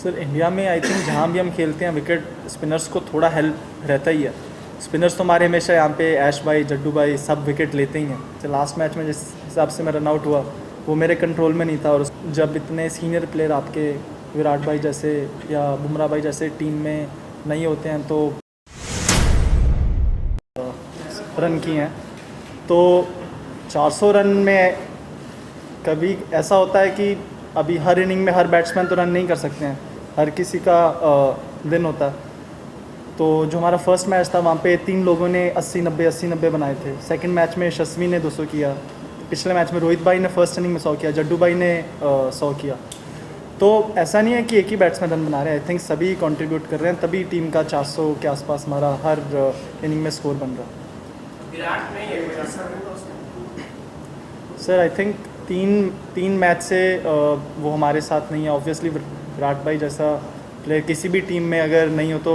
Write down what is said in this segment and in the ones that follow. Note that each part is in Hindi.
सर इंडिया में आई थिंक जहाँ भी हम खेलते हैं विकेट स्पिनर्स को थोड़ा हेल्प रहता ही है। स्पिनर्स तो हमारे हमेशा यहाँ पे ऐश भाई, जड्डू भाई सब विकेट लेते ही हैं। तो लास्ट मैच में जिस हिसाब से मैं रन आउट हुआ वो मेरे कंट्रोल में नहीं था, और जब इतने सीनियर प्लेयर आपके विराट भाई जैसे या बुमराह भाई जैसे टीम में नहीं होते हैं तो रन किए हैं। तो 400 रन में कभी ऐसा होता है कि अभी हर इनिंग में हर बैट्समैन तो रन नहीं कर सकते हैं, हर किसी का दिन होता है। तो जो हमारा फर्स्ट मैच था वहाँ पे 3 लोगों ने 80-90 बनाए थे। सेकंड मैच में शस्वी ने 200 किया, पिछले मैच में रोहित भाई ने फर्स्ट इनिंग में 100 किया, जड्डू भाई ने 100 किया। तो ऐसा नहीं है कि एक ही बैट्समैन रन बना रहे हैं, आई थिंक सभी कंट्रीब्यूट कर रहे हैं, तभी टीम का 400 के आसपास हमारा हर इनिंग में स्कोर बन रहा है। विराट में ये सर आई थिंक तीन मैच से वो हमारे साथ नहीं है। ऑब्वियसली विराट भाई जैसा प्लेयर किसी भी टीम में अगर नहीं हो तो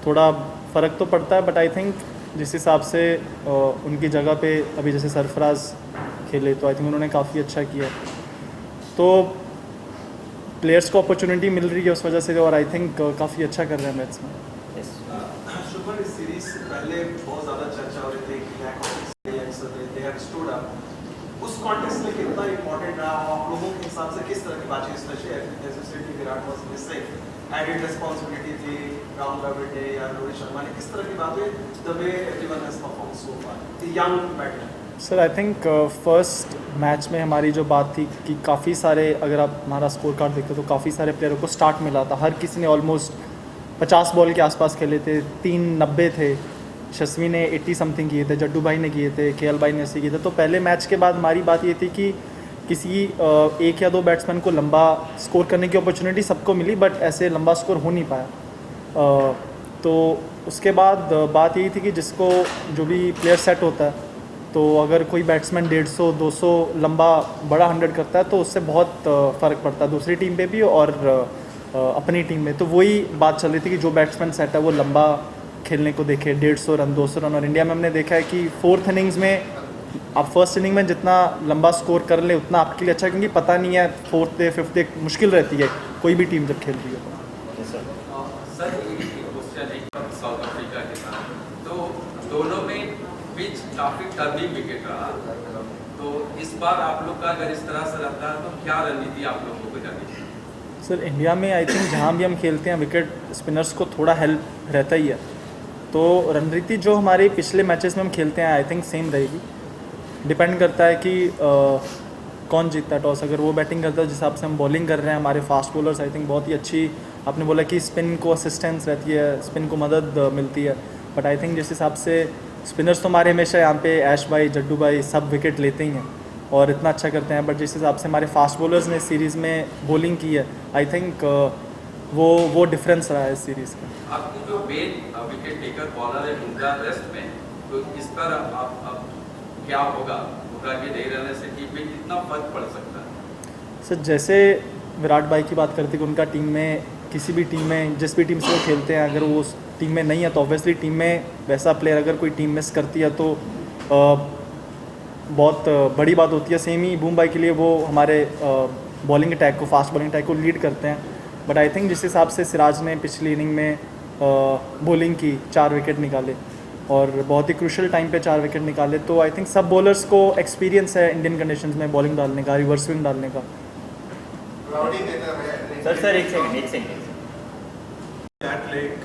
थोड़ा फ़र्क तो पड़ता है, बट आई थिंक जिस हिसाब से उनकी जगह पे अभी जैसे सरफराज खेले तो आई थिंक उन्होंने काफ़ी अच्छा किया। तो प्लेयर्स को अपॉर्चुनिटी मिल रही है उस वजह से, और आई थिंक काफ़ी अच्छा कर रहे हैं मैच में। शुभमन, इस सीरीज से पहले बहुत ज़्यादा चर्चा हो रही थी कि lack of youngster they have stood up. उस कॉन्टेक्स्ट में कितना इंपॉर्टेंट रहा आप लोगों के हिसाब से, किस तरह की बातचीत, स्पेशली एज यू सेड कि Virat was missing, added responsibility थी राहुल द्रविड़ या रोहित शर्मा ने, किस तरह की बातें the way everyone has perform so far the young batter? Sir I think first match में हमारी जो बात थी कि काफ़ी सारे, अगर आप हमारा स्कोर कार्ड देखते हो तो काफ़ी सारे प्लेयरों को स्टार्ट मिला था। हर किसी ने ऑलमोस्ट 50 बॉल के आसपास खेले थे, 390 थे, शस्वी ने 80 समथिंग किए थे, जड्डू भाई ने किए थे, केएल भाई ने 80 किए थे। तो पहले मैच के बाद हमारी बात ये थी कि किसी एक या दो बैट्समैन को लंबा स्कोर करने की अपॉर्चुनिटी सबको मिली, बट ऐसे लंबा स्कोर हो नहीं पाया। तो उसके बाद बात यही थी कि जिसको जो भी प्लेयर सेट होता है, तो अगर कोई बैट्समैन 150-200 लंबा बड़ा 100 करता है तो उससे बहुत फ़र्क पड़ता है दूसरी टीम पे भी और अपनी टीम में। तो वही बात चल रही थी कि जो बैट्समैन सेट है वो लंबा खेलने को देखे, 150 रन 200 रन। और इंडिया में हमने देखा है कि 4th इनिंग्स में आप फर्स्ट इनिंग में जितना लंबा स्कोर कर ले उतना आपके लिए अच्छा है, क्योंकि पता नहीं है 4th डे 5th डे मुश्किल रहती है कोई भी टीम जब खेल रही है। सर क्वेश्चन है साउथ अफ्रीका के साथ, तो दोनों में पिच काफ़ी टर्निंग विकेट रहा, तो इस बार आप लोग का अगर इस तरह से रहता है तो क्या रणनीति आप लोगों को करनी चाहिए? सर इंडिया में आई थिंक जहाँ भी हम खेलते हैं विकेट स्पिनर्स को थोड़ा हेल्प रहता ही है। तो रणनीति जो हमारे पिछले मैचेस में हम खेलते हैं आई थिंक सेम रहेगी। डिपेंड करता है कि कौन जीतता है टॉस। अगर वो बैटिंग करता है जिस हिसाब से हम बॉलिंग कर रहे हैं, हमारे फास्ट बॉलर्स आई थिंक बहुत ही अच्छी, आपने बोला कि स्पिन को असिस्टेंस रहती है, स्पिन को मदद मिलती है, बट आई थिंक जिस हिसाब से स्पिनर्स तो हमारे हमेशा यहाँ पे ऐश भाई, जड्डू भाई सब विकेट लेते ही हैं और इतना अच्छा करते हैं, बट जिस हिसाब से हमारे फास्ट बॉलर्स ने सीरीज़ में बॉलिंग की है आई थिंक वो डिफरेंस रहा है इस सीरीज़ का। आपकी जो मेन विकेट टेकर बॉलर है बुमराह टेस्ट में, तो इस पर अब क्या होगा? बुमराह के नहीं रहने से टीम में कितना फर्क पड़ सकता है? सर जैसे विराट भाई की बात करते कि उनका टीम में किसी भी टीम में जिस भी टीम से वो खेलते हैं अगर वो उस टीम में नहीं है तो ऑब्वियसली टीम में वैसा प्लेयर अगर कोई टीम मिस करती है तो बहुत बड़ी बात होती है। सेम ही बूम भाई के लिए वो हमारे बॉलिंग अटैक को, फास्ट बॉलिंग अटैक को लीड करते हैं, बट आई थिंक जिस हिसाब से सिराज ने पिछली इनिंग में बॉलिंग की 4 विकेट निकाले और बहुत ही क्रूशल टाइम पे 4 विकेट निकाले, तो आई थिंक सब बॉलर्स को एक्सपीरियंस है इंडियन कंडीशंस में बॉलिंग डालने का, रिवर्स स्विंग डालने का। सर एक second That like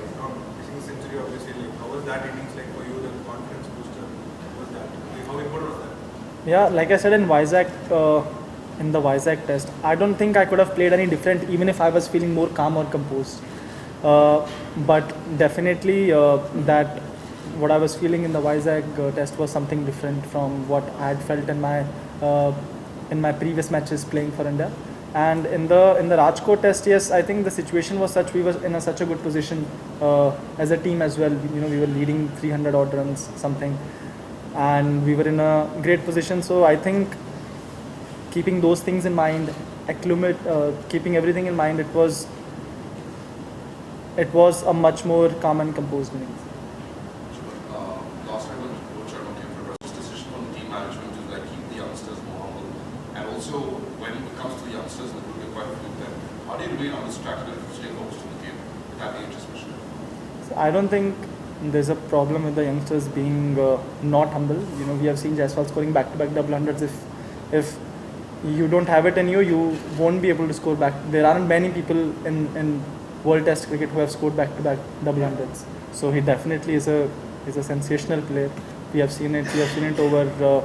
missing century obviously, like how was that innings like for you, the confidence booster? What was that? Like, how important was that? Yeah, like I said in the Vizag test, I don't think I could have played any different even if I was feeling more calm or composed. But definitely that what I was feeling in the Vizag test was something different from what I had felt in my previous matches playing for India. And in the Rajkot test, yes, I think the situation was such, we were in such a good position as a team as well. You know, we were leading 300 odd runs something, and we were in a great position. So I think keeping those things in mind, keeping everything in mind, it was a much more calm and composed innings. Last night when Coach Sharma came for a decision from the team management to like keep the youngsters more humble, and also when it comes to the youngsters in the group, quite a few of them, how do they remain on this track and stay focused on the game at the age especially? So I don't think there's a problem with the youngsters being not humble. You know, we have seen Jaiswal scoring back-to-back double hundreds. If you don't have it in you, you won't be able to score back. There aren't many people in World Test cricket who have scored back-to-back double hundreds. So he definitely is a sensational player. We have seen it. We have seen it over.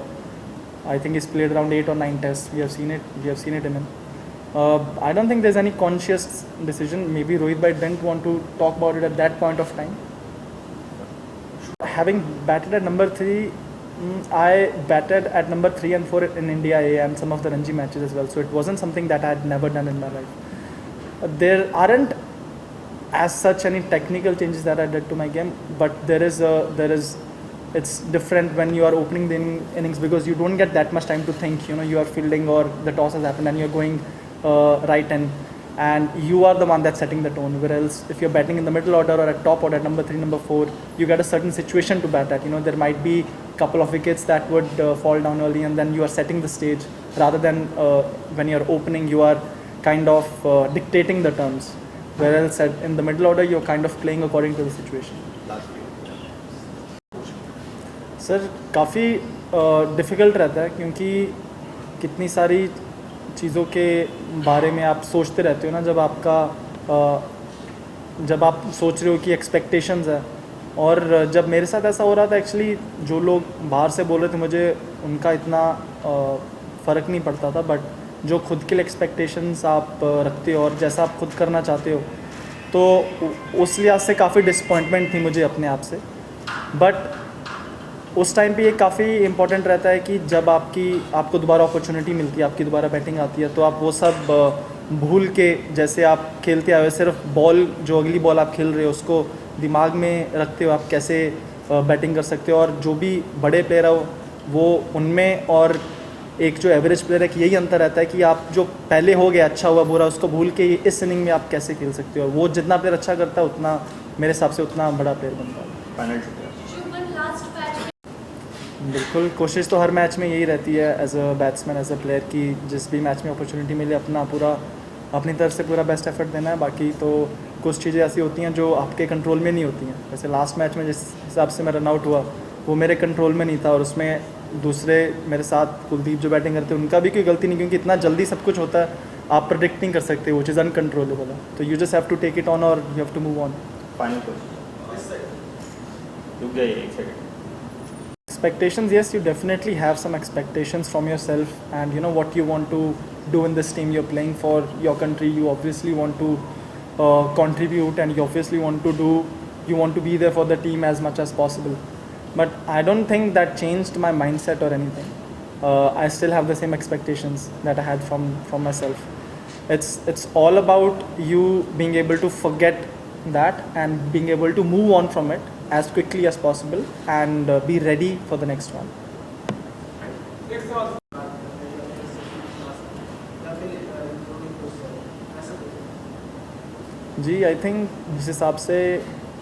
I think he's played around 8 or 9 tests. We have seen it. We have seen it in him. I don't think there's any conscious decision. Maybe Rohit Bhai didn't want to talk about it at that point of time. Having batted at number 3, I batted at number 3 and 4 in India A and some of the Ranji matches as well. So it wasn't something that I had never done in my life. There aren't as such any technical changes that I did to my game, but it's different when you are opening the innings because you don't get that much time to think. You know, you are fielding or the toss has happened and you're going right in, and you are the one that's setting the tone. Whereas if you're batting in the middle order or at top order, number 3, number 4, you get a certain situation to bat at. You know, there might be a couple of wickets that would fall down early, and then you are setting the stage rather than when you're opening, you are kind of dictating the terms. Whereas in the middle order, you're kind of playing according to the situation. Sir काफ़ी डिफ़िकल्ट रहता है क्योंकि कितनी सारी चीज़ों के बारे में आप सोचते रहते हो ना जब आप सोच रहे हो कि एक्सपेक्टेशंस है। और जब मेरे साथ ऐसा हो रहा था एक्चुअली, जो लोग बाहर से बोल रहे थे मुझे उनका इतना फ़र्क नहीं पड़ता था, बट जो खुद के लिए एक्सपेक्टेशंस आप रखते हो और जैसा आप खुद करना चाहते हो, तो उस लिहाज से काफ़ी डिसअपॉइंटमेंट थी मुझे अपने आप से। बट उस टाइम पे ये काफ़ी इंपॉर्टेंट रहता है कि जब आपको दोबारा अपॉर्चुनिटी मिलती है, आपकी दोबारा बैटिंग आती है, तो आप वो सब भूल के जैसे आप खेलते आए हो, सिर्फ बॉल जो अगली बॉल आप खेल रहे हो उसको दिमाग में रखते हो आप कैसे बैटिंग कर सकते हो। और जो भी बड़े प्लेयर हो वो उनमें और एक जो एवरेज प्लेयर है कि यही अंतर रहता है कि आप जो पहले हो गया अच्छा हुआ बुरा उसको भूल के इस इनिंग में आप कैसे खेल सकते हो। और वो जितना प्लेयर अच्छा करता है उतना मेरे हिसाब से उतना बड़ा प्लेयर बनता है। फाइनल बिल्कुल, कोशिश तो हर मैच में यही रहती है as a batsman, as a player की जिस भी मैच में अपॉर्चुनिटी मिले अपनी तरफ से पूरा बेस्ट एफर्ट देना है। बाकी तो कुछ चीज़ें ऐसी होती हैं जो आपके कंट्रोल में नहीं होती हैं। जैसे लास्ट मैच में जिस हिसाब से मैं रन आउट हुआ वो मेरे कंट्रोल में नहीं था, और उसमें दूसरे मेरे साथ कुलदीप जो बैटिंग करते हैं उनका भी कोई गलती नहीं, क्योंकि इतना जल्दी सब कुछ होता है आप प्रेडिक्ट नहीं कर सकते, वो चीज़ अनकंट्रोलेबल है। तो you just have to take it on और you have to move on. Final question, रुक जाइए एक second. Expectations, yes, you definitely have some expectations from yourself, and you know what you want to do in this team. You're playing for your country. You obviously want to contribute, and you obviously want to be there for the team as much as possible. But I don't think that changed my mindset or anything. I still have the same expectations that I had from myself. It's all about you being able to forget that and being able to move on from it as quickly as possible and be ready for the next one. जी, आई थिंक जिस हिसाब से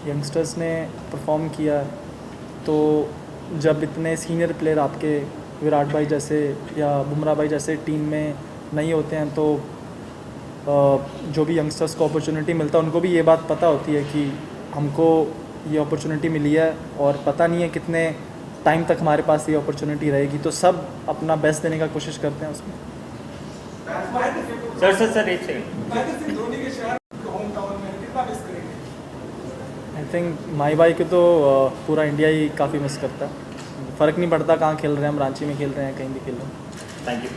यंगस्टर्स ने परफॉर्म किया, तो जब इतने सीनियर प्लेयर आपके विराट भाई जैसे या बुमराह भाई जैसे टीम में नहीं होते हैं, तो जो भी यंगस्टर्स को अपॉर्चुनिटी मिलता है उनको भी ये बात पता होती है कि हमको ये अपॉर्चुनिटी मिली है और पता नहीं है कितने टाइम तक हमारे पास ये अपॉर्चुनिटी रहेगी, तो सब अपना बेस्ट देने का कोशिश करते हैं उसमें। सर एक सेकंड। आई थिंक माई भाई को तो पूरा इंडिया ही काफ़ी मिस करता है। फ़र्क नहीं पड़ता कहाँ खेल रहे हैं, हम रांची में खेल रहे हैं, कहीं भी खेल रहे हैं। Thank you.